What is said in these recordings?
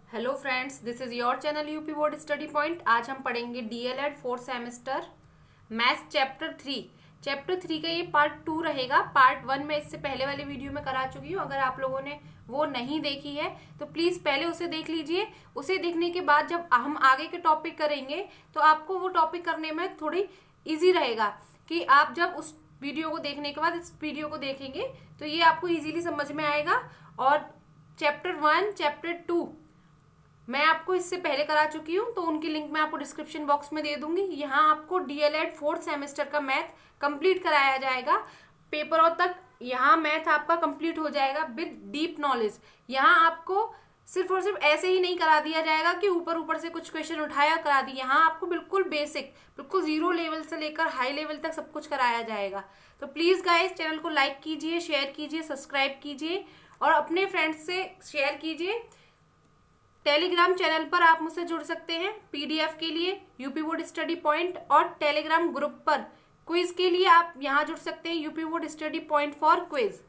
Hello friends, this is your channel UP board study point. आज हम पढ़ेंगे DElEd fourth semester maths chapter three का ये part 2 रहेगा। पार्ट 1 में इससे पहले वाली वीडियो में करा चुकी हूँ। अगर आप लोगों ने वो नहीं देखी है तो प्लीज पहले उसे देख लीजिए। उसे देखने के बाद जब हम आगे के टॉपिक करेंगे तो आपको वो टॉपिक करने में थोड़ी इजी रहेगा कि आप जब उस वीडियो को देखने के बाद इस वीडियो को देखेंगे तो ये आपको इजीली समझ में आएगा। और चैप्टर 1 चैप्टर 2 मैं आपको इससे पहले करा चुकी हूँ, तो उनकी लिंक मैं आपको डिस्क्रिप्शन बॉक्स में दे दूंगी। यहाँ आपको डीएलएड फोर्थ सेमेस्टर का मैथ कंप्लीट कराया जाएगा। पेपरों तक यहाँ मैथ आपका कंप्लीट हो जाएगा विद डीप नॉलेज। यहाँ आपको सिर्फ और सिर्फ ऐसे ही नहीं करा दिया जाएगा कि ऊपर ऊपर से कुछ क्वेश्चन उठाया करा दिया। यहाँ आपको बिल्कुल बेसिक, बिल्कुल जीरो लेवल से लेकर हाई लेवल तक सब कुछ कराया जाएगा। तो प्लीज गाइस, चैनल को लाइक कीजिए, शेयर कीजिए, सब्सक्राइब कीजिए और अपने फ्रेंड्स से शेयर कीजिए। टेलीग्राम चैनल पर आप मुझसे जुड़ सकते हैं पीडीएफ के लिए यूपी बोर्ड स्टडी पॉइंट, और टेलीग्राम ग्रुप पर क्विज के लिए आप यहां जुड़ सकते हैं UP board study point for quiz.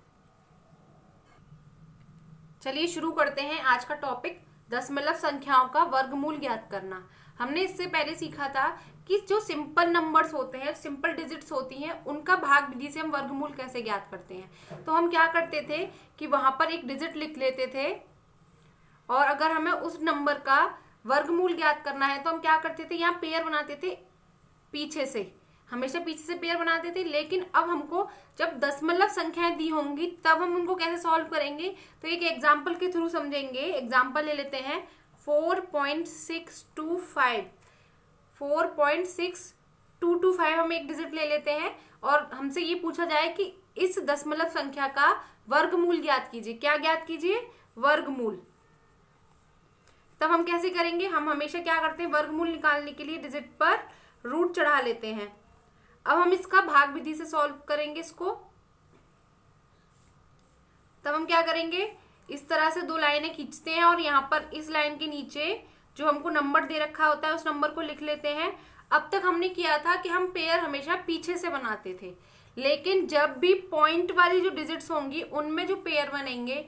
चलिए शुरू करते हैं आज का टॉपिक, दशमलव संख्याओं का वर्गमूल ज्ञात करना। हमने इससे पहले सीखा था कि जो सिंपल नंबर्स होते हैं, सिंपल डिजिट्स होती हैं, उनका भाग विधि से हम वर्गमूल कैसे ज्ञात करते हैं। तो हम क्या करते थे कि वहां पर एक डिजिट लिख लेते थे और अगर हमें उस नंबर का वर्गमूल ज्ञात करना है तो हम क्या करते थे, यहाँ पेयर बनाते थे पीछे से, हमेशा पीछे से पेयर बनाते थे। लेकिन अब हमको जब दशमलव संख्याएं दी होंगी तब हम उनको कैसे सॉल्व करेंगे, तो एक एग्जाम्पल के थ्रू समझेंगे। एग्जाम्पल ले लेते हैं 4.625 4.6225 हम एक डिजिट ले लेते हैं और हमसे ये पूछा जाए कि इस दशमलव संख्या का वर्गमूल ज्ञात कीजिए। क्या ज्ञात कीजिए? वर्गमूल। तब हम कैसे करेंगे, हम हमेशा क्या करते हैं, वर्गमूल निकालने के लिए डिजिट पर रूट चढ़ा लेते हैं। अब हम इसका भाग विधि से सॉल्व करेंगे इसको। तब हम क्या करेंगे, इस तरह से दो लाइनें खींचते हैं और यहाँ पर इस लाइन के नीचे जो हमको नंबर दे रखा होता है उस नंबर को लिख लेते हैं। अब तक हमने किया था कि हम पेयर हमेशा पीछे से बनाते थे, लेकिन जब भी पॉइंट वाली जो डिजिट्स होंगी उनमें जो पेयर बनेंगे,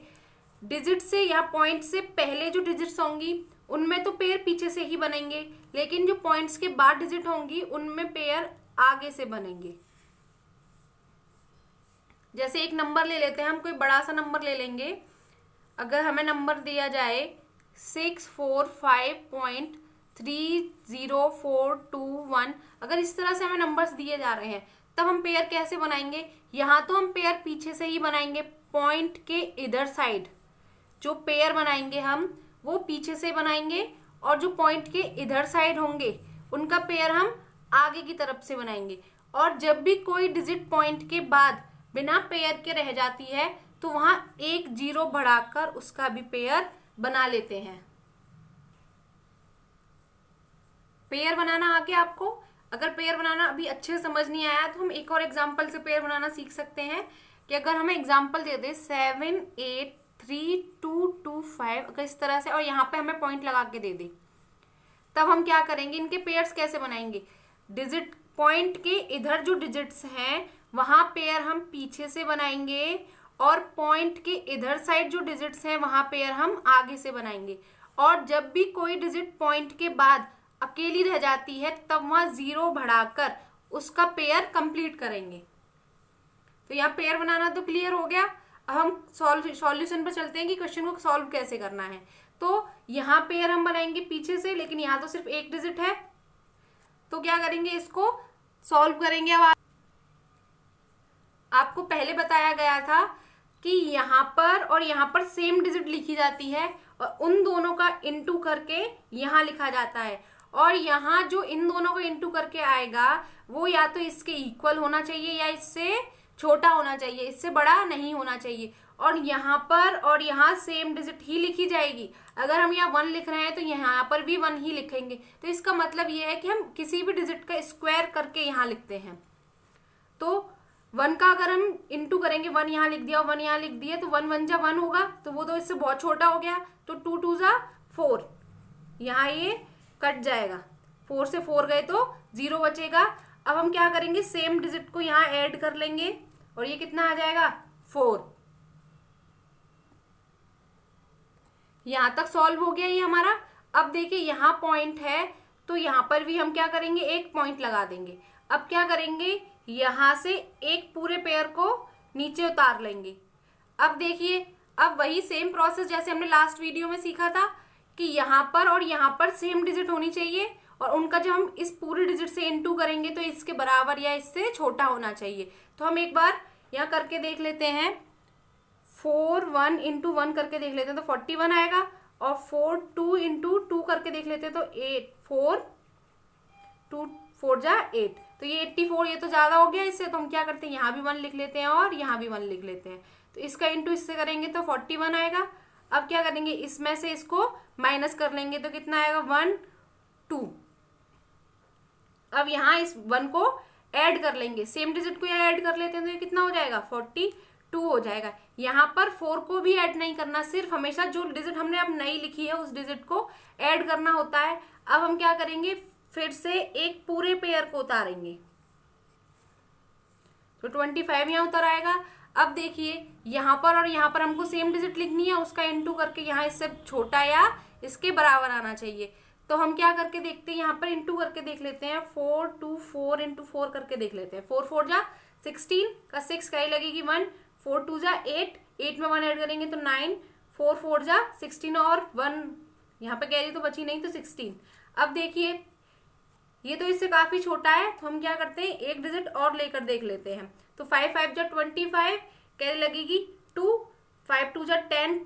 डिजिट से या पॉइंट से पहले जो डिजिट्स होंगी उनमें तो पेयर पीछे से ही बनेंगे, लेकिन जो पॉइंट्स के बाद डिजिट होंगी उनमें पेयर आगे से बनेंगे। जैसे एक नंबर ले लेते हैं, हम कोई बड़ा सा नंबर ले लेंगे। अगर हमें नंबर दिया जाए 645.30421, अगर इस तरह से हमें नंबर्स दिए जा रहे हैं तब हम पेयर कैसे बनाएंगे। यहाँ तो हम पेयर पीछे से ही बनाएंगे, पॉइंट के इधर साइड जो पेयर बनाएंगे हम वो पीछे से बनाएंगे, और जो पॉइंट के इधर साइड होंगे उनका पेयर हम आगे की तरफ से बनाएंगे। और जब भी कोई डिजिट पॉइंट के बाद बिना पेयर के रह जाती है तो वहां एक जीरो बढ़ाकर उसका भी पेयर बना लेते हैं। पेयर बनाना आगे आपको, अगर पेयर बनाना अभी अच्छे से समझ नहीं आया तो हम एक और एग्जाम्पल से पेयर बनाना सीख सकते हैं। कि अगर हमें एग्जाम्पल दे दे 7832225, अगर इस तरह से और यहाँ पे हमें पॉइंट लगा के दे दे, तब हम क्या करेंगे, इनके पेयर्स कैसे बनाएंगे। डिजिट पॉइंट के इधर जो डिजिट्स हैं वहां पेयर हम पीछे से बनाएंगे, और पॉइंट के इधर साइड जो डिजिट्स हैं वहां पेयर हम आगे से बनाएंगे। और जब भी कोई डिजिट पॉइंट के बाद अकेली रह जाती है तब वहां जीरो बढ़ाकर उसका पेयर कंप्लीट करेंगे। तो यहाँ पेयर बनाना तो क्लियर हो गया। अब हम सॉल्यूशन पर चलते हैं कि क्वेश्चन को सॉल्व कैसे करना है। तो यहाँ पेयर हम बनाएंगे पीछे से, लेकिन यहाँ तो सिर्फ एक डिजिट है, तो क्या करेंगे, इसको सॉल्व करेंगे। अब आपको पहले बताया गया था कि यहाँ पर और यहाँ पर सेम डिजिट लिखी जाती है और उन दोनों का इनटू करके यहाँ लिखा जाता है। और यहाँ जो इन दोनों को इनटू करके आएगा वो या तो इसके इक्वल होना चाहिए या इससे छोटा होना चाहिए, इससे बड़ा नहीं होना चाहिए। और यहाँ पर और यहाँ सेम डिजिट ही लिखी जाएगी। अगर हम यहाँ 1 लिख रहे हैं तो यहाँ पर भी 1 ही लिखेंगे। तो इसका मतलब ये है कि हम किसी भी डिजिट का स्क्वायर करके यहाँ लिखते हैं। तो 1 का अगर हम इंटू करेंगे, 1 यहाँ लिख दिया और 1 यहाँ लिख दिया, तो 1 1 जा 1 होगा, तो वो तो इससे बहुत छोटा हो गया। तो 2 2 जा 4, यहाँ ये कट जाएगा, 4 से 4 गए तो 0 बचेगा। अब हम क्या करेंगे, सेम डिजिट को यहाँ ऐड कर लेंगे और ये कितना आ जाएगा, 4। यहाँ तक सॉल्व हो गया ये हमारा। अब देखिए यहाँ पॉइंट है तो यहाँ पर भी हम क्या करेंगे, एक पॉइंट लगा देंगे। अब क्या करेंगे, यहाँ से एक पूरे पेयर को नीचे उतार लेंगे। अब देखिए, अब वही सेम प्रोसेस जैसे हमने लास्ट वीडियो में सीखा था कि यहाँ पर और यहाँ पर सेम डिजिट होनी चाहिए और उनका जब हम इस पूरे डिजिट से इनटू करेंगे तो इसके बराबर या इससे छोटा होना चाहिए। तो हम एक बार यहाँ करके देख लेते हैं, 4 1 इंटू 1 करके देख लेते हैं तो 41 आएगा, और 4 2 इंटू 2 करके देख लेते हैं तो 8 4 2 4 जा 8, तो ये 84, ये तो ज्यादा हो गया इससे, तो हम क्या करते हैं यहाँ भी 1 लिख लेते हैं और यहाँ भी 1 लिख लेते हैं। तो इसका इंटू इससे करेंगे तो 41 आएगा। अब क्या करेंगे, इसमें से इसको माइनस कर लेंगे तो कितना आएगा, 1 2। अब यहाँ इस 1 को ऐड कर लेंगे, सेम डिजिट को यहाँ ऐड कर लेते हैं तो ये कितना हो जाएगा, 42 हो जाएगा। यहाँ पर 4 को भी ऐड नहीं करना, सिर्फ हमेशा जो डिजिट हमने अब नई लिखी है उस डिजिट को ऐड करना होता है। अब हम क्या करेंगे, फिर से एक पूरे पेयर को उतारेंगे तो 25 यहाँ उतर आएगा। अब देखिए यहाँ पर और यहाँ पर हमको सेम डिजिट लिखनी है, उसका इनटू करके यहाँ इससे छोटा या इसके बराबर आना चाहिए। तो हम क्या करके देखते हैं, यहाँ पर इनटू करके देख लेते हैं, 4 2 4 इंटू 4 करके देख लेते हैं। 4 4 जा 16 का 6 का ही लगेगी 1, 4 2 जा 8, 8 में 1 ऐड करेंगे तो 9, 4 4 जा 16 और 1 यहाँ पे कैरी तो बची नहीं तो 16। अब देखिए ये तो इससे काफी छोटा है तो हम क्या करते हैं, एक डिजिट और लेकर देख लेते हैं। तो 5 5 जा 25, कैरी लगेगी 2, 5 2 जा 10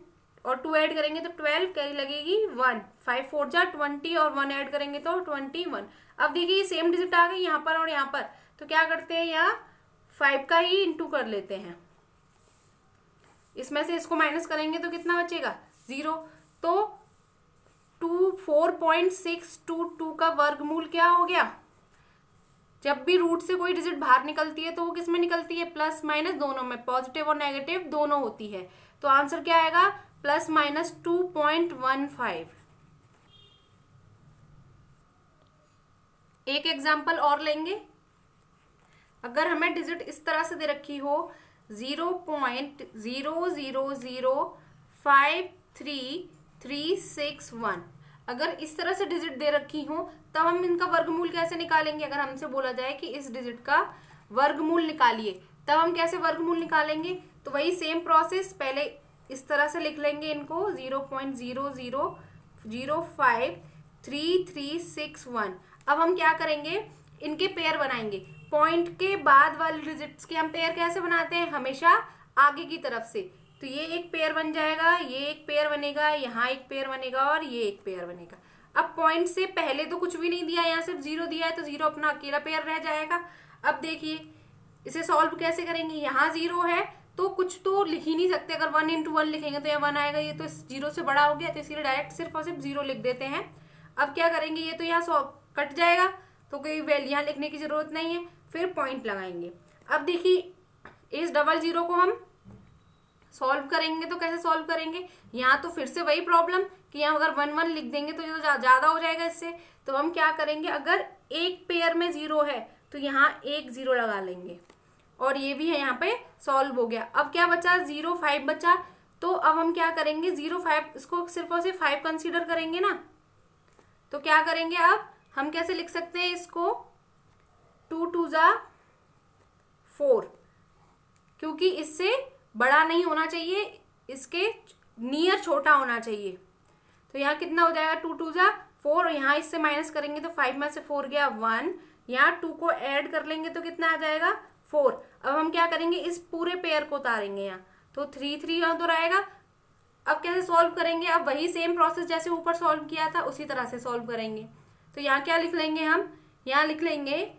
और 2 ऐड करेंगे तो 12, कैरी लगेगी 1, 5 4 जा 20 और 1 ऐड करेंगे तो 21। अब देखिए ये सेम डिजिट आ गई यहाँ पर और यहाँ पर, तो क्या करते हैं, यहाँ 5 का ही इंटू कर लेते हैं, इसमें से इसको माइनस करेंगे तो कितना बचेगा, 0। तो 4.622 का वर्गमूल क्या हो गया। जब भी रूट से कोई डिजिट बाहर निकलती है तो वो किस में निकलती है, प्लस माइनस दोनों में, पॉजिटिव और नेगेटिव दोनों होती है। तो आंसर क्या आएगा, प्लस माइनस 2.15। एक एग्जाम्पल और लेंगे। अगर हमें डिजिट इस तरह से दे रखी हो 0.000533361, अगर इस तरह से डिजिट दे रखी हो तब हम इनका वर्गमूल कैसे निकालेंगे। अगर हमसे बोला जाए कि इस डिजिट का वर्गमूल निकालिए, तब हम कैसे वर्गमूल निकालेंगे। तो वही सेम प्रोसेस, पहले इस तरह से लिख लेंगे इनको 0.000533361। अब हम क्या करेंगे, इनके पेयर बनाएंगे। पॉइंट के बाद वाले डिजिट्स के हम पेयर कैसे बनाते हैं, हमेशा आगे की तरफ से। तो ये एक पेयर बन जाएगा, ये एक पेयर बनेगा, यहाँ एक पेयर बनेगा और ये एक पेयर बनेगा। अब पॉइंट से पहले तो कुछ भी नहीं दिया, यहाँ सिर्फ 0 दिया है तो 0 अपना अकेला पेयर रह जाएगा। अब देखिए इसे सॉल्व कैसे करेंगे, यहाँ 0 है तो कुछ तो लिख ही नहीं सकते, अगर 1 इंटू 1 लिखेंगे तो यहाँ 1 आएगा, ये तो 0 से बड़ा हो गया तो इसलिए डायरेक्ट सिर्फ और सिर्फ 0 लिख देते हैं। अब क्या करेंगे, ये तो यहाँ कट जाएगा तो कोई वैल्यू यहाँ लिखने की जरूरत नहीं है, फिर पॉइंट लगाएंगे। अब देखिए इस 00 को हम सॉल्व करेंगे तो कैसे सॉल्व करेंगे, यहाँ तो फिर से वही प्रॉब्लम कि यहाँ अगर 1 1 लिख देंगे तो ये तो ज्यादा हो जाएगा इससे। तो हम क्या करेंगे, अगर एक पेयर में 0 है तो यहाँ एक 0 लगा लेंगे और ये भी है, यहाँ पे सॉल्व हो गया। अब क्या बचा, 0 5 बचा। तो अब हम क्या करेंगे, 0 5 इसको सिर्फ और सिर्फ 5 कंसीडर करेंगे ना। तो क्या करेंगे, अब हम कैसे लिख सकते हैं इसको, 2 2 जा 4, क्योंकि इससे बड़ा नहीं होना चाहिए, इसके नियर छोटा होना चाहिए। तो यहाँ कितना हो जाएगा, 2 2 जा 4 और यहाँ इससे माइनस करेंगे तो 5 में से 4 गया 1, यहाँ 2 को ऐड कर लेंगे तो कितना आ जाएगा 4। अब हम क्या करेंगे, इस पूरे पेयर को उतारेंगे यहाँ, तो 3 3 यहाँ तो रहेगा। अब कैसे सॉल्व करेंगे, अब वही सेम प्रोसेस जैसे ऊपर सॉल्व किया था उसी तरह से सॉल्व करेंगे। तो यहाँ क्या लिख लेंगे, हम यहाँ लिख लेंगे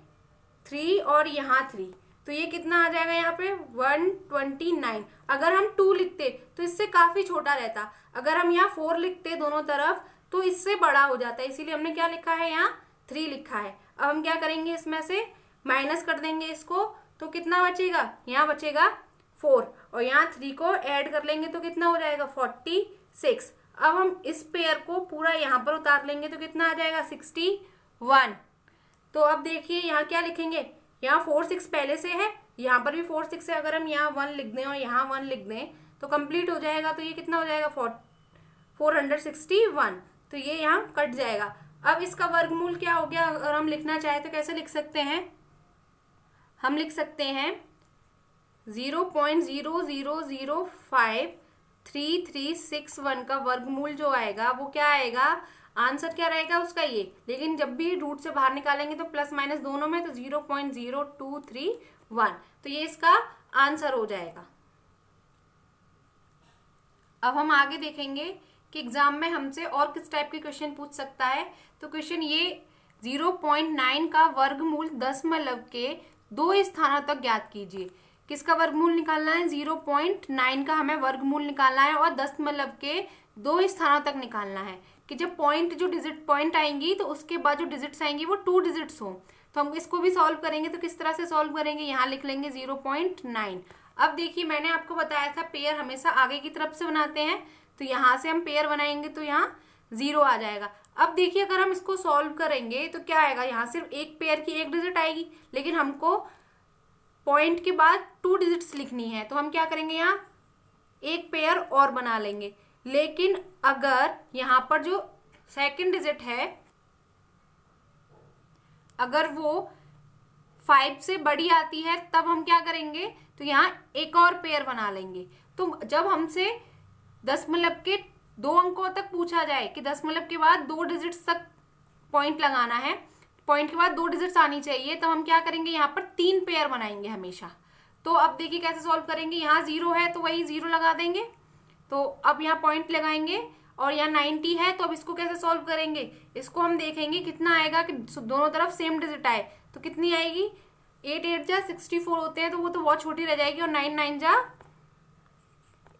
3 और यहाँ 3, तो ये कितना आ जाएगा यहाँ पे 129। अगर हम 2 लिखते तो इससे काफी छोटा रहता, अगर हम यहाँ 4 लिखते दोनों तरफ तो इससे बड़ा हो जाता है, इसीलिए हमने क्या लिखा है, यहाँ 3 लिखा है। अब हम क्या करेंगे, इसमें से माइनस कर देंगे इसको, तो कितना बचेगा, यहाँ बचेगा 4 और यहाँ 3 को ऐड कर लेंगे तो कितना हो जाएगा 46। अब हम इस पेयर को पूरा यहाँ पर उतार लेंगे तो कितना आ जाएगा 61। तो अब देखिए यहाँ क्या लिखेंगे, यहाँ 4 6 पहले से है, यहाँ पर भी 4 6 है, अगर हम यहाँ 1 लिख दें और यहाँ 1 लिख दें तो कंप्लीट हो जाएगा। तो ये कितना हो जाएगा 461, तो ये यहाँ कट जाएगा। अब इसका वर्गमूल क्या हो गया, अगर हम लिखना चाहे तो कैसे लिख सकते हैं, हम लिख सकते हैं 0.0005336 का वर्गमूल जो आएगा वो क्या आएगा, आंसर क्या रहेगा उसका ये, लेकिन जब भी रूट से बाहर निकालेंगे तो प्लस माइनस दोनों में, तो 0.0231, तो ये इसका आंसर हो जाएगा। अब हम आगे देखेंगे कि एग्जाम में हमसे और किस टाइप के क्वेश्चन पूछ सकता है। तो क्वेश्चन ये 0.9 का वर्गमूल दशमलव के 2 स्थानों तक ज्ञात कीजिए। किसका वर्गमूल निकालना है, 0.9 का हमें वर्गमूल निकालना है और दशमलव के 2 स्थानों तक निकालना है कि जब पॉइंट जो डिजिट पॉइंट आएंगी तो उसके बाद जो डिजिट्स आएंगी वो 2 डिजिट्स हो। तो हम इसको भी सॉल्व करेंगे, तो किस तरह से सॉल्व करेंगे, यहाँ लिख लेंगे 0.9। अब देखिए मैंने आपको बताया था पेयर हमेशा आगे की तरफ से बनाते हैं, तो यहाँ से हम पेयर बनाएंगे तो यहाँ 0 आ जाएगा। अब देखिए अगर हम इसको सॉल्व करेंगे तो क्या आएगा, यहाँ सिर्फ एक पेयर की एक डिजिट आएगी, लेकिन हमको पॉइंट के बाद 2 डिजिट्स लिखनी है, तो हम क्या करेंगे, यहाँ एक पेयर और बना लेंगे। लेकिन अगर यहाँ पर जो सेकंड डिजिट है अगर वो 5 से बड़ी आती है तब हम क्या करेंगे, तो यहाँ एक और पेयर बना लेंगे। तो जब हमसे दशमलव के 2 अंकों तक पूछा जाए कि दशमलव के बाद 2 डिजिट्स तक पॉइंट लगाना है, पॉइंट के बाद 2 डिजिट्स आनी चाहिए, तो हम क्या करेंगे, यहाँ पर 3 पेयर बनाएंगे हमेशा। तो अब देखिए कैसे सॉल्व करेंगे, यहाँ 0 है तो वही 0 लगा देंगे, तो अब यहाँ पॉइंट लगाएंगे, और यहाँ 90 है तो अब इसको कैसे सॉल्व करेंगे, इसको हम देखेंगे कितना आएगा कि दोनों तरफ सेम डिजिट आए, तो कितनी आएगी, 8 8 जा 64 होते हैं, तो वो तो बहुत छोटी रह जाएगी, और 9 9 जा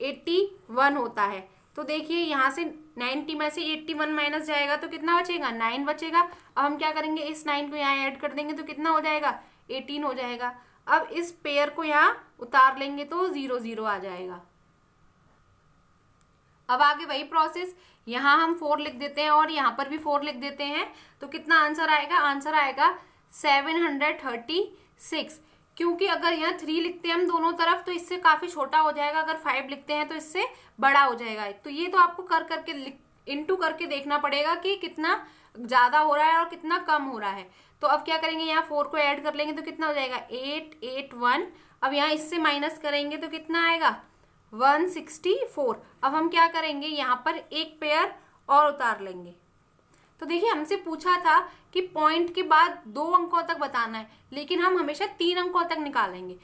81 होता है। तो देखिए यहाँ से 90 में से 81 माइनस जाएगा तो कितना बचेगा, 9 बचेगा। अब हम क्या करेंगे, इस 9 को यहाँ ऐड कर देंगे तो कितना हो जाएगा, 18 हो जाएगा। अब इस पेयर को यहाँ उतार लेंगे तो 0 0 आ जाएगा। अब आगे वही प्रोसेस, यहाँ हम 4 लिख देते हैं और यहाँ पर भी 4 लिख देते हैं, तो कितना आंसर आएगा, आंसर आएगा 736। क्योंकि अगर यहाँ 3 लिखते हैं हम दोनों तरफ तो इससे काफी छोटा हो जाएगा, अगर 5 लिखते हैं तो इससे बड़ा हो जाएगा। तो ये तो आपको कर करके इनटू करके देखना पड़ेगा कि कितना ज्यादा हो रहा है और कितना कम हो रहा है। तो अब क्या करेंगे, यहाँ 4 को ऐड कर लेंगे तो कितना हो जाएगा, 881। अब यहाँ इससे माइनस करेंगे तो कितना आएगा, 164। अब हम क्या करेंगे, यहाँ पर एक पेयर और उतार लेंगे। तो देखिए हमसे पूछा था कि पॉइंट के बाद 2 अंकों तक बताना है, लेकिन हम हमेशा 3 अंकों तक निकालेंगे।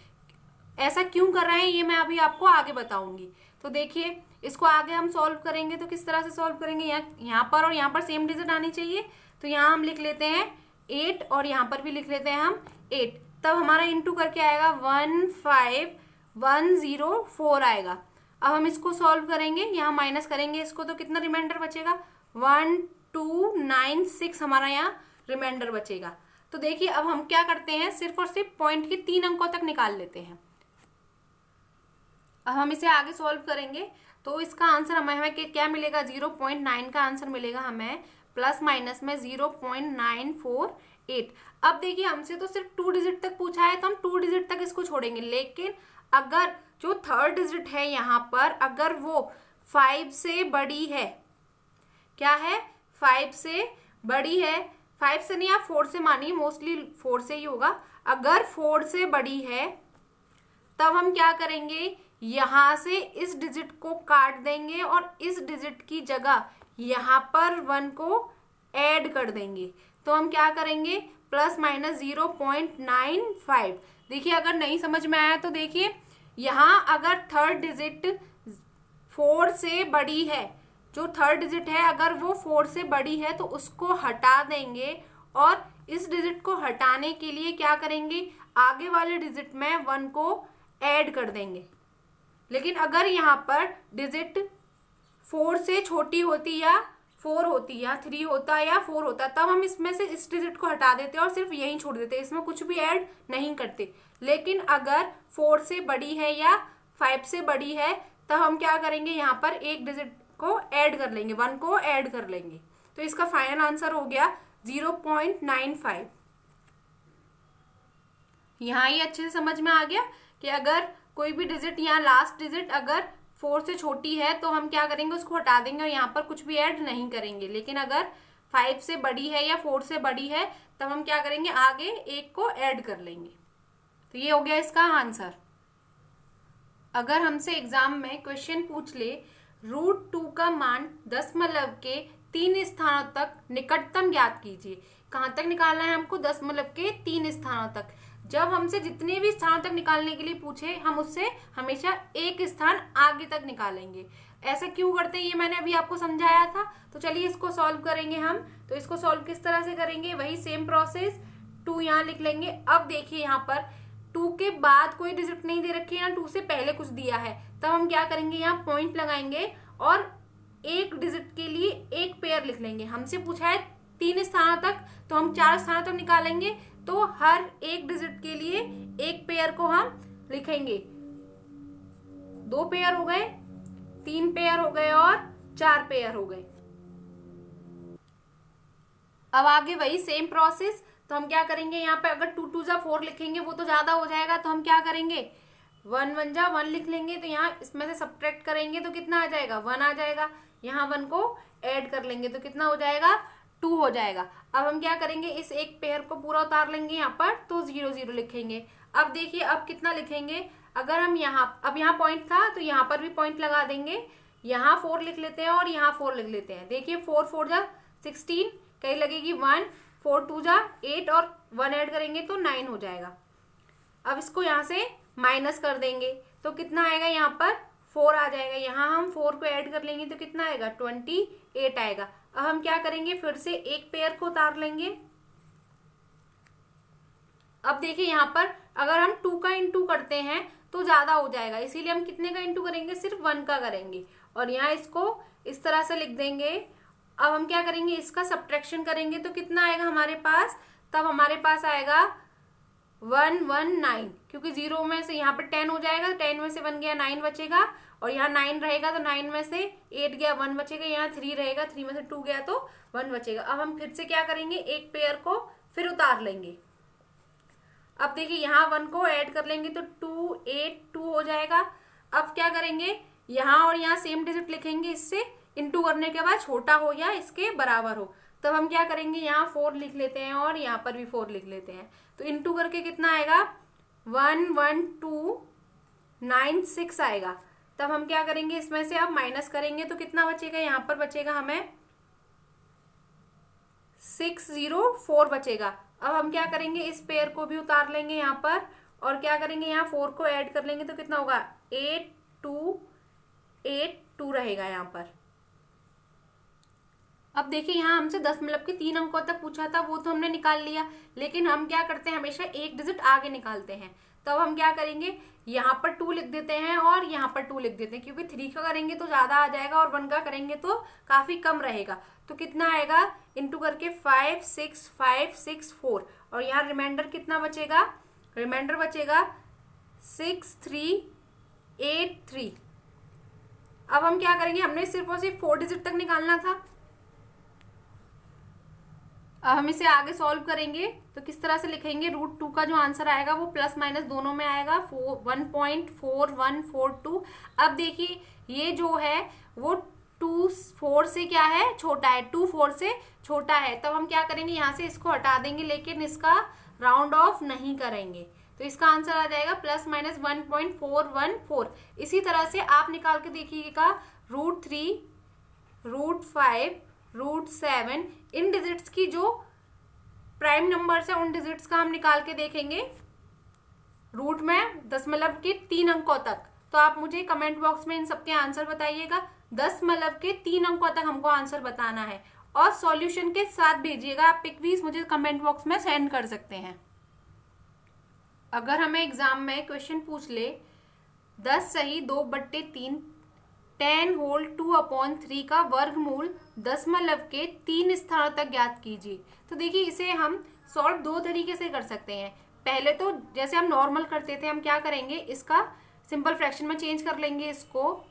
ऐसा क्यों कर रहे हैं ये मैं अभी आपको आगे बताऊंगी। तो देखिए इसको आगे हम सॉल्व करेंगे तो किस तरह से सॉल्व करेंगे, यहाँ पर और यहाँ पर सेम डिजिट आनी चाहिए, तो यहाँ हम लिख लेते हैं 8 और यहाँ पर भी लिख लेते हैं हम 8। तब हमारा इंटू करके आएगा 15104 आएगा। अब हम इसको सॉल्व करेंगे, यहाँ माइनस करेंगे इसको तो कितना रिमाइंडर बचेगा, 1296 हमारा यहाँ रिमाइंडर बचेगा। तो देखिए अब हम क्या करते हैं, सिर्फ और सिर्फ पॉइंट के 3 अंकों तक निकाल लेते हैं। अब हम इसे आगे सॉल्व करेंगे तो इसका आंसर हमें क्या मिलेगा, 0.9 का आंसर मिलेगा हमें, प्लस माइनस में 0.948। अब देखिए हमसे तो सिर्फ 2 डिजिट तक पूछा है तो हम 2 डिजिट तक इसको छोड़ेंगे, लेकिन अगर जो थर्ड डिजिट है यहाँ पर अगर वो 5 से बड़ी है, क्या है, 5 से बड़ी है, 5 से नहीं आप 4 से मानिए, मोस्टली 4 से ही होगा। अगर 4 से बड़ी है तब हम क्या करेंगे, यहाँ से इस डिजिट को काट देंगे और इस डिजिट की जगह यहाँ पर 1 को ऐड कर देंगे। तो हम क्या करेंगे, प्लस माइनस 0.95। देखिए अगर नहीं समझ में आया तो देखिए यहाँ अगर थर्ड डिजिट 4 से बड़ी है, जो थर्ड डिजिट है अगर वो 4 से बड़ी है तो उसको हटा देंगे, और इस डिजिट को हटाने के लिए क्या करेंगे, आगे वाले डिजिट में 1 को ऐड कर देंगे। लेकिन अगर यहाँ पर डिजिट 4 से छोटी होती या 4 होती या 3 होता या 4 होता तब हम इसमें से इस डिजिट को हटा देते और सिर्फ यही छोड़ देते, इसमें कुछ भी ऐड नहीं करते। लेकिन अगर 4 से बड़ी है या 5 से बड़ी है तब हम क्या करेंगे, यहाँ पर एक डिजिट को ऐड कर लेंगे, 1 को ऐड कर लेंगे। तो इसका फाइनल आंसर हो गया 0.95। यहाँ ये अच्छे से समझ में आ गया कि अगर कोई भी डिजिट यहाँ लास्ट डिजिट अगर 4 से छोटी है तो हम क्या करेंगे, उसको हटा देंगे और यहाँ पर कुछ भी ऐड नहीं करेंगे। लेकिन अगर 5 से बड़ी है या 4 से बड़ी है तब हम क्या करेंगे, आगे 1 को ऐड कर लेंगे। तो ये हो गया इसका आंसर। अगर हमसे एग्जाम में क्वेश्चन पूछ ले √2 का मान दशमलव के 3 स्थानों तक निकटतम ज्ञात कीजिए। कहाँ तक निकालना है हमको, दशमलव के 3 स्थानों तक। जब हमसे जितने भी स्थानों तक निकालने के लिए पूछे हम उससे हमेशा एक स्थान आगे तक निकालेंगे। ऐसा क्यों करते हैं ये मैंने अभी आपको समझाया था। तो चलिए इसको सॉल्व करेंगे हम। तो इसको सॉल्व किस तरह से करेंगे, वही सेम प्रोसेस। 2 यहाँ लिख लेंगे। अब देखिए यहाँ पर 2 के बाद कोई डिजिट नहीं दे रखी है, 2 से पहले कुछ दिया है, तब हम क्या करेंगे, यहाँ पॉइंट लगाएंगे और एक डिजिट के लिए एक पेयर लिख लेंगे। हमसे पूछा है 3 स्थानों तक, तो हम 4 स्थानों तक निकालेंगे। तो हर एक डिजिट के लिए एक पेयर को हम लिखेंगे। 2 पेयर हो गए, 3 पेयर हो गए और 4 पेयर हो गए। अब आगे वही सेम प्रोसेस। तो हम क्या करेंगे, यहाँ पे अगर 2 2 जा 4 लिखेंगे वो तो ज्यादा हो जाएगा, तो हम क्या करेंगे 1 1 जा 1 लिख लेंगे। तो यहाँ इसमें से सब्ट्रैक्ट करेंगे तो कितना आ जाएगा, 1 आ जाएगा। यहाँ 1 को ऐड कर लेंगे तो कितना हो जाएगा, 2 हो जाएगा। अब हम क्या करेंगे, इस एक पेयर को पूरा उतार लेंगे यहाँ पर, तो 0 0 लिखेंगे। अब देखिए अब कितना लिखेंगे, अगर हम अब यहाँ पॉइंट था तो यहाँ पर भी पॉइंट लगा देंगे। यहाँ 4 लिख लेते हैं और यहाँ 4 लिख लेते हैं। देखिए 4 4 जा 16, कहीं लगेगी 1, 4 2 जा 8 और 1 ऐड करेंगे तो 9 हो जाएगा। अब इसको यहाँ से माइनस कर देंगे तो कितना आएगा, यहाँ पर 4 आ जाएगा। यहाँ हम 4 को ऐड कर लेंगे तो कितना आएगा, 28 आएगा। अब हम क्या करेंगे, फिर से एक पेयर को उतार लेंगे। अब देखिए यहाँ पर अगर हम 2 का इंटू करते हैं तो ज्यादा हो जाएगा, इसीलिए हम कितने का इंटू करेंगे, सिर्फ 1 का करेंगे और यहाँ इसको इस तरह से लिख देंगे। अब हम क्या करेंगे, इसका सब्ट्रैक्शन करेंगे तो कितना आएगा हमारे पास, तब हमारे पास आएगा 119, क्योंकि 0 में से यहाँ पर 10 हो जाएगा, 10 में से 1 गया 9 बचेगा और यहाँ 9 रहेगा तो 9 में से 8 गया 1 बचेगा, यहाँ 3 रहेगा, 3 में से 2 गया तो 1 बचेगा। अब हम फिर से क्या करेंगे, एक पेयर को फिर उतार लेंगे। अब देखिए यहाँ 1 को ऐड कर लेंगे तो 2 8 2 हो जाएगा। अब क्या करेंगे, यहाँ और यहाँ सेम डिजिट लिखेंगे, इससे इंटू करने के बाद छोटा हो या इसके बराबर हो। तब हम क्या करेंगे, यहाँ 4 लिख लेते हैं और यहाँ पर भी 4 लिख लेते हैं। तो इंटू करके कितना आएगा, 1 1 2 9 6 आएगा। तब हम क्या करेंगे, इसमें से अब माइनस करेंगे तो कितना बचेगा, यहाँ पर बचेगा हमें 604 बचेगा। अब हम क्या करेंगे, इस पेयर को भी उतार लेंगे यहाँ पर और क्या करेंगे, यहाँ 4 को ऐड कर लेंगे तो कितना होगा, 8 2 8 2 रहेगा यहाँ पर। अब देखिए यहाँ हमसे दशमलव के 3 अंकों तक पूछा था, वो तो हमने निकाल लिया, लेकिन हम क्या करते हैं, हमेशा एक डिजिट आगे निकालते हैं। तब हम क्या करेंगे, यहाँ पर 2 लिख देते हैं और यहाँ पर 2 लिख देते हैं, क्योंकि 3 का करेंगे तो ज्यादा आ जाएगा और 1 का करेंगे तो काफी कम रहेगा। तो कितना आएगा, इंटू करके 5 6 5 6 4 और यहाँ रिमाइंडर कितना बचेगा, रिमाइंडर बचेगा 6 3 8 3। अब हम क्या करेंगे, हमने सिर्फ और सिर्फ 4 डिजिट तक निकालना था। अब हम इसे आगे सॉल्व करेंगे तो किस तरह से लिखेंगे, √2 का जो आंसर आएगा वो प्लस माइनस दोनों में आएगा, 1.4142। अब देखिए ये जो है वो 2 4 से क्या है, छोटा है, 2 4 से छोटा है। तब हम क्या करेंगे, यहाँ से इसको हटा देंगे, लेकिन इसका राउंड ऑफ नहीं करेंगे। तो इसका आंसर आ जाएगा प्लस माइनस 1.414। इसी तरह से आप निकाल के देखिएगा, √3 √5 √7 इन डिजिट्स की जो प्राइम नंबर्स है उन डिजिट्स का हम निकाल के देखेंगे रूट में दशमलव के 3 अंकों तक। तो आप मुझे कमेंट बॉक्स में इन सबके आंसर बताइएगा। दशमलव के 3 अंकों तक हमको आंसर बताना है और सॉल्यूशन के साथ भेजिएगा। आप पिक भी मुझे कमेंट बॉक्स में सेंड कर सकते हैं। अगर हमें एग्जाम में क्वेश्चन पूछ ले 10 सही 2/3 10 होल 2/3 का वर्गमूल दशमलव के 3 स्थानों तक ज्ञात कीजिए। तो देखिए इसे हम सॉल्व 2 तरीके से कर सकते हैं। पहले तो जैसे हम नॉर्मल करते थे, हम क्या करेंगे, इसका सिंपल फ्रैक्शन में चेंज कर लेंगे। इसको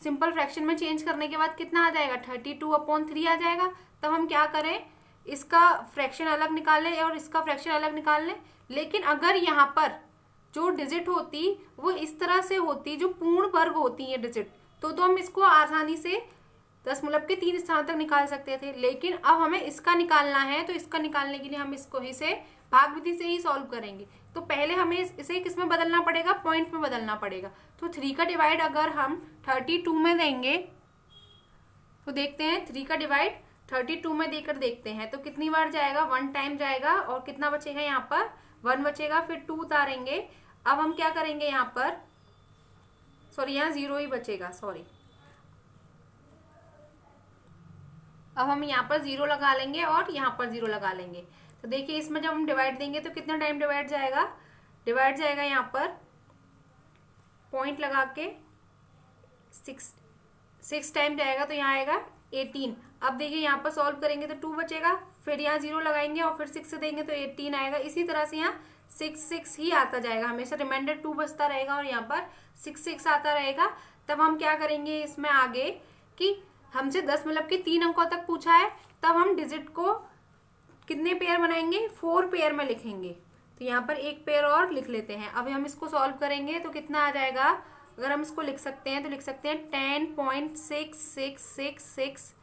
सिंपल फ्रैक्शन में चेंज करने के बाद कितना आ जाएगा, 32/3 आ जाएगा। तब हम क्या करें, इसका फ्रैक्शन अलग निकाल लें और इसका फ्रैक्शन अलग निकाल लें। लेकिन अगर यहाँ पर जो डिजिट होती वो इस तरह से होती, जो पूर्ण वर्ग होती है डिजिट, तो हम इसको आसानी से दशमलव के 3 स्थानों तक निकाल सकते थे। लेकिन अब हमें इसका निकालना है, तो इसका निकालने के लिए हम इसको इसे भाग विधि से ही सॉल्व करेंगे। तो पहले हमें इसे किसमें बदलना पड़ेगा, पॉइंट में बदलना पड़ेगा। तो 3 का डिवाइड अगर हम 32 में देंगे तो देखते हैं 3 का डिवाइड 32 में देकर देखते हैं तो कितनी बार जाएगा, 1 टाइम जाएगा और कितना बचेगा, यहाँ पर 1 बचेगा, फिर 2 उतारेंगे। अब हम क्या करेंगे, यहाँ पर सॉरी यहाँ 0 ही बचेगा, सॉरी अब हम यहाँ पर 0 लगा लेंगे और यहाँ पर 0 लगा लेंगे। तो देखिए इसमें जब हम डिवाइड देंगे तो कितना टाइम डिवाइड जाएगा, डिवाइड जाएगा यहाँ पर पॉइंट लगा के 6 टाइम जाएगा, तो यहाँ आएगा 18। अब देखिए यहाँ पर सॉल्व करेंगे तो 2 बचेगा, फिर यहाँ 0 लगाएंगे और फिर 6 से देंगे तो 18 आएगा। इसी तरह से यहाँ 6 ही आता जाएगा, हमेशा रिमाइंडर 2 बचता रहेगा और यहाँ पर 6 आता रहेगा। तब हम क्या करेंगे इसमें आगे कि हमसे दशमलव के 3 अंकों तक पूछा है, तब हम डिजिट को कितने पेयर बनाएंगे, 4 पेयर में लिखेंगे। तो यहाँ पर एक पेयर और लिख लेते हैं। अब हम इसको सॉल्व करेंगे तो कितना आ जाएगा, अगर हम इसको लिख सकते हैं तो लिख सकते हैं 10.6666।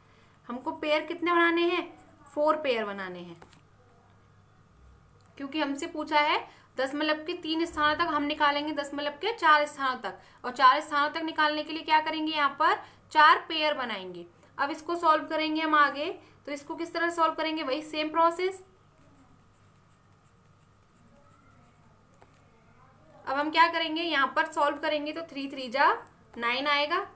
हमको पेयर कितने बनाने हैं, 4 पेयर बनाने हैं, क्योंकि हमसे पूछा है दशमलव के 3 स्थानों तक, हम निकालेंगे दशमलव के 4 स्थानों तक, और 4 स्थानों तक निकालने के लिए क्या करेंगे, यहाँ पर 4 पेयर बनाएंगे। अब इसको सॉल्व करेंगे हम आगे, तो इसको किस तरह सॉल्व करेंगे, वही सेम प्रोसेस। अब हम क्या करेंगे, यहाँ पर सॉल्व करेंगे तो 3 3 जा 9 आएगा,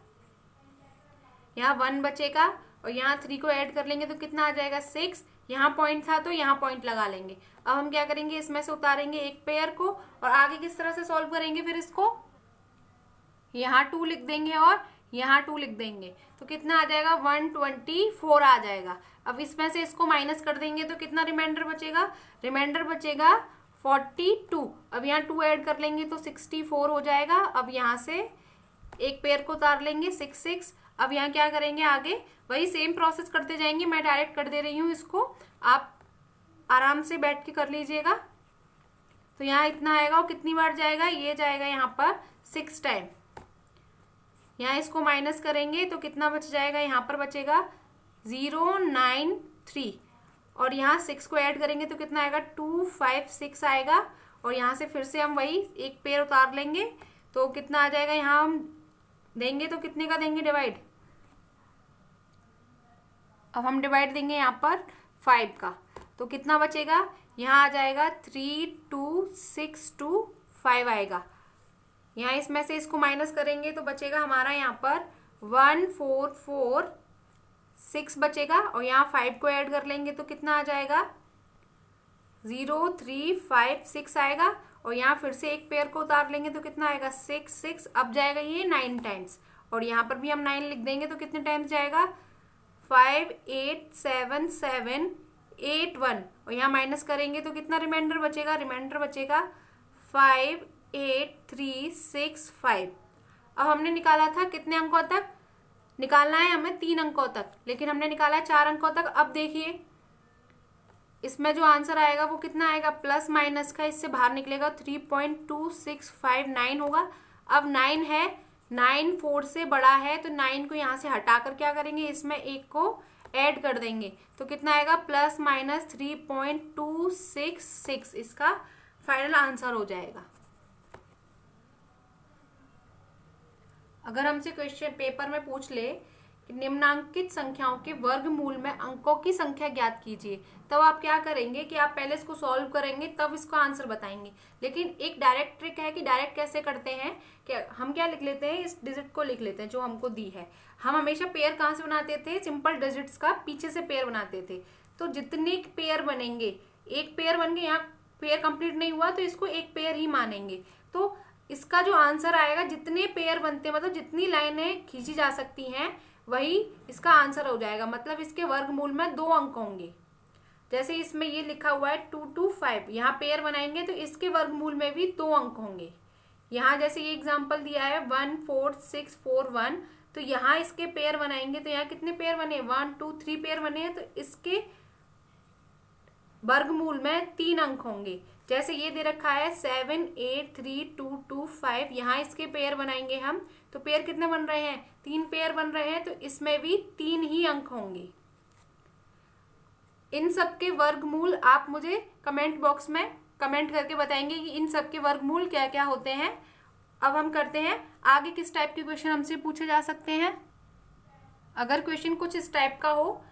यहाँ 1 बचेगा और यहाँ 3 को ऐड कर लेंगे तो कितना आ जाएगा 6। यहाँ पॉइंट था तो यहाँ पॉइंट लगा लेंगे। अब हम क्या करेंगे, इसमें से उतारेंगे एक पेयर को और आगे किस तरह से सॉल्व करेंगे, फिर इसको यहाँ 2 लिख देंगे और यहाँ 2 लिख देंगे तो कितना आ जाएगा 124 आ जाएगा। अब इसमें से इसको माइनस कर देंगे तो कितना रिमाइंडर बचेगा, रिमाइंडर बचेगा 42। अब यहाँ 2 ऐड कर लेंगे तो 64 हो जाएगा। अब यहाँ से एक पेयर को उतार लेंगे 6। अब यहाँ क्या करेंगे, आगे वही सेम प्रोसेस करते जाएंगे। मैं डायरेक्ट कर दे रही हूँ इसको, आप आराम से बैठ के कर लीजिएगा। तो यहाँ इतना आएगा और कितनी बार जाएगा, ये जाएगा यहाँ पर 6 टाइम। यहाँ इसको माइनस करेंगे तो कितना बच जाएगा, यहाँ पर बचेगा 093 और यहाँ 6 को ऐड करेंगे तो कितना आएगा 256 आएगा। और यहाँ से फिर से हम वही एक पेयर उतार लेंगे तो कितना आ जाएगा, यहाँ हम देंगे तो कितने का देंगे डिवाइड, अब हम डिवाइड देंगे यहाँ पर 5 का तो कितना बचेगा, यहाँ आ जाएगा 32625 आएगा। यहाँ इसमें से इसको माइनस करेंगे तो बचेगा हमारा यहाँ पर 1446 बचेगा और यहाँ 5 को ऐड कर लेंगे तो कितना आ जाएगा 0356 आएगा। और यहाँ फिर से एक पेयर को उतार लेंगे तो कितना आएगा 6। अब जाएगा ये 9 टाइम्स और यहाँ पर भी हम 9 लिख देंगे तो कितने टाइम्स जाएगा 587781 और यहाँ माइनस करेंगे तो कितना रिमाइंडर बचेगा, रिमाइंडर बचेगा 58365। अब हमने निकाला था कितने अंकों तक, निकालना है हमें 3 अंकों तक, लेकिन हमने निकाला है 4 अंकों तक। अब देखिए इसमें जो आंसर आएगा वो कितना आएगा, प्लस माइनस का इससे बाहर निकलेगा 3.2659 होगा। अब 9 है, 9 4 से बड़ा है तो 9 को यहाँ से हटाकर क्या करेंगे, इसमें एक को ऐड कर देंगे तो कितना आएगा प्लस माइनस 3.266 इसका फाइनल आंसर हो जाएगा। अगर हमसे क्वेश्चन पेपर में पूछ ले कि निम्नांकित संख्याओं के वर्गमूल में अंकों की संख्या ज्ञात कीजिए, तब आप क्या करेंगे कि आप पहले इसको सॉल्व करेंगे तब इसको आंसर बताएंगे। लेकिन एक डायरेक्ट ट्रिक है कि डायरेक्ट कैसे करते हैं कि हम क्या लिख लेते हैं, इस डिजिट को लिख लेते हैं जो हमको दी है। हम हमेशा पेयर कहाँ से बनाते थे, सिंपल डिजिट्स का पीछे से पेयर बनाते थे। तो जितने पेयर बनेंगे, एक पेयर बन गए, यहाँ पेयर कंप्लीट नहीं हुआ तो इसको एक पेयर ही मानेंगे। तो इसका जो आंसर आएगा, जितने पेयर बनते हैं मतलब जितनी लाइनें खींची जा सकती हैं वही इसका आंसर हो जाएगा। मतलब इसके वर्गमूल में 2 अंक होंगे। जैसे इसमें ये लिखा हुआ है 225, यहाँ पेयर बनाएंगे तो इसके वर्गमूल में भी 2 अंक होंगे। यहाँ जैसे ये एग्जांपल दिया है 14641, तो यहाँ इसके पेयर बनाएंगे तो यहाँ कितने पेयर बने, 1 2 3 पेयर बने हैं तो इसके वर्गमूल में 3 अंक होंगे। जैसे ये दे रखा है 7 8 3 2 2 5, यहाँ इसके पेयर बनाएंगे हम, तो पेयर कितने बन रहे हैं, 3 पेयर बन रहे हैं, तो इसमें भी 3 ही अंक होंगे। इन सब के वर्गमूल आप मुझे कमेंट बॉक्स में कमेंट करके बताएंगे कि इन सब के वर्गमूल क्या क्या होते हैं। अब हम करते हैं आगे, किस टाइप के क्वेश्चन हमसे पूछे जा सकते हैं। अगर क्वेश्चन कुछ इस टाइप का हो,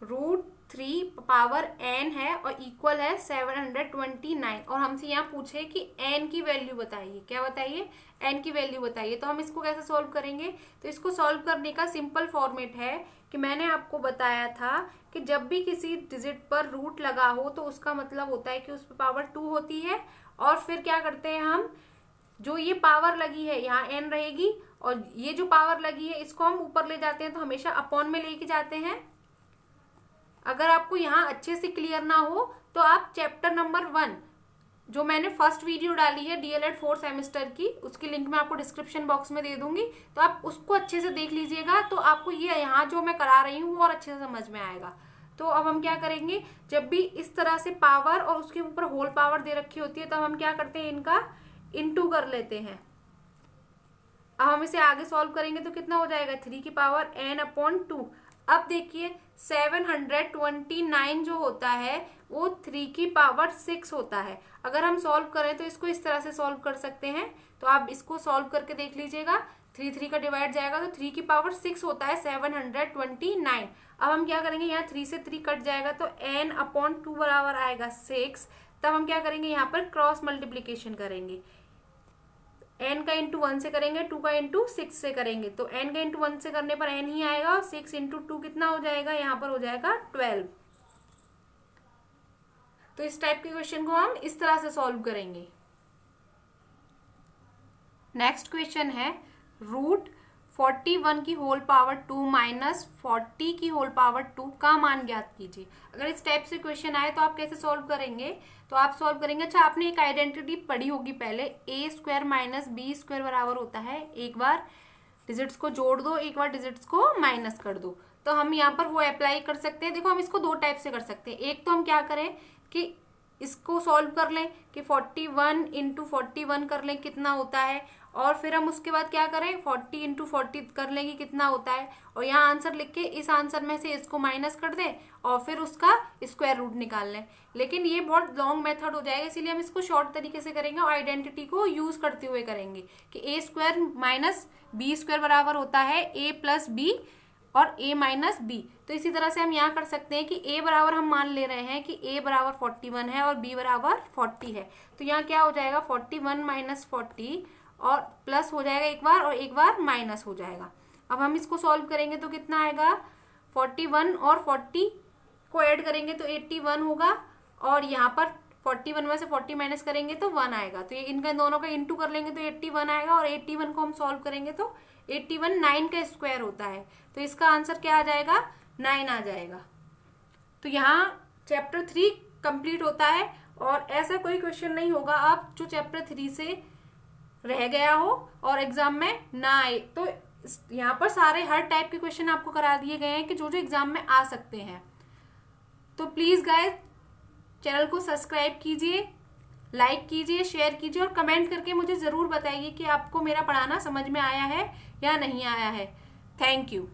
√3 पावर n है और इक्वल है 729, और हमसे यहाँ पूछे कि n की वैल्यू बताइए, क्या बताइए, n की वैल्यू बताइए, तो हम इसको कैसे सॉल्व करेंगे। तो इसको सॉल्व करने का सिंपल फॉर्मेट है कि मैंने आपको बताया था कि जब भी किसी डिजिट पर रूट लगा हो तो उसका मतलब होता है कि उस पर पावर 2 होती है, और फिर क्या करते हैं हम, जो ये पावर लगी है यहाँ n रहेगी, और ये जो पावर लगी है इसको हम ऊपर ले जाते हैं, तो हमेशा अपॉन में लेके जाते हैं। अगर आपको यहाँ अच्छे से क्लियर ना हो तो आप चैप्टर नंबर 1 जो मैंने फर्स्ट वीडियो डाली है डीएलएड 4 सेमेस्टर की, उसकी लिंक मैं आपको डिस्क्रिप्शन बॉक्स में दे दूंगी, तो आप उसको अच्छे से देख लीजिएगा, तो आपको ये यहाँ जो मैं करा रही हूँ वो और अच्छे से समझ में आएगा। तो अब हम क्या करेंगे, जब भी इस तरह से पावर और उसके ऊपर होल पावर दे रखी होती है तब हम क्या करते हैं, इनका इनटू कर लेते हैं। अब हम इसे आगे सॉल्व करेंगे तो कितना हो जाएगा, 3 की पावर n/2। अब देखिए 729 जो होता है वो 3 की पावर 6 होता है। अगर हम सॉल्व करें तो इसको इस तरह से सॉल्व कर सकते हैं, तो आप इसको सॉल्व करके देख लीजिएगा। 3 का डिवाइड जाएगा तो 3 की पावर 6 होता है 729। अब हम क्या करेंगे, यहाँ 3 से 3 कट जाएगा तो n/2 बराबर आएगा 6। तब हम क्या करेंगे, यहाँ पर क्रॉस मल्टीप्लीकेशन करेंगे, n का इंटू 1 से करेंगे, 2 का इंटू 6 से करेंगे, तो n का इंटू 1 से करने पर n ही आएगा, और 6 इंटू 2 कितना हो जाएगा, यहाँ पर हो जाएगा 12। तो इस टाइप के क्वेश्चन को हम इस तरह से सॉल्व करेंगे। नेक्स्ट क्वेश्चन है √41 की होल पावर 2 माइनस 40 की होल पावर 2 का मान ज्ञात कीजिए। अगर इस टाइप से क्वेश्चन आए तो आप कैसे सॉल्व करेंगे, तो आप सॉल्व करेंगे, अच्छा आपने एक आइडेंटिटी पढ़ी होगी पहले, a² माइनस b² बराबर होता है, एक बार डिजिट्स को जोड़ दो, एक बार डिजिट्स को माइनस कर दो। तो हम यहाँ पर वो अप्लाई कर सकते हैं। देखो हम इसको 2 टाइप से कर सकते हैं। एक तो हम क्या करें कि इसको सॉल्व कर लें कि 41 इंटू 41 कर लें कितना होता है, और फिर हम उसके बाद क्या करें 40 इंटू 40 कर लेंगे कितना होता है, और यहाँ आंसर लिख के इस आंसर में से इसको माइनस कर दें और फिर उसका स्क्वायर रूट निकाल लें। लेकिन ये बहुत लॉन्ग मेथड हो जाएगा, इसीलिए हम इसको शॉर्ट तरीके से करेंगे और आइडेंटिटी को यूज करते हुए करेंगे कि a² माइनस b² बराबर होता है a प्लस बी और a माइनस बी। तो इसी तरह से हम यहाँ कर सकते हैं कि a बराबर हम मान ले रहे हैं कि a बराबर 41 है और b बराबर 40 है, तो यहाँ क्या हो जाएगा 41 माइनस 40, और प्लस हो जाएगा एक बार और एक बार माइनस हो जाएगा। अब हम इसको सॉल्व करेंगे तो कितना आएगा, 41 और 40 को ऐड करेंगे तो 81 होगा, और यहाँ पर 41 में से 40 माइनस करेंगे तो 1 आएगा, तो ये इनका दोनों का इंटू कर लेंगे तो 81 आएगा, और 81 को हम सॉल्व करेंगे तो 81 9 का स्क्वायर होता है, तो इसका आंसर क्या आ जाएगा, 9 आ जाएगा। तो यहाँ चैप्टर 3 कंप्लीट होता है, और ऐसा कोई क्वेश्चन नहीं होगा आप जो चैप्टर 3 से रह गया हो और एग्जाम में ना आए। तो यहाँ पर सारे हर टाइप के क्वेश्चन आपको करा दिए गए हैं कि जो जो एग्जाम में आ सकते हैं। तो प्लीज गाइस चैनल को सब्सक्राइब कीजिए, लाइक कीजिए, शेयर कीजिए, और कमेंट करके मुझे जरूर बताइए कि आपको मेरा पढ़ाना समझ में आया है या नहीं आया है। Thank you.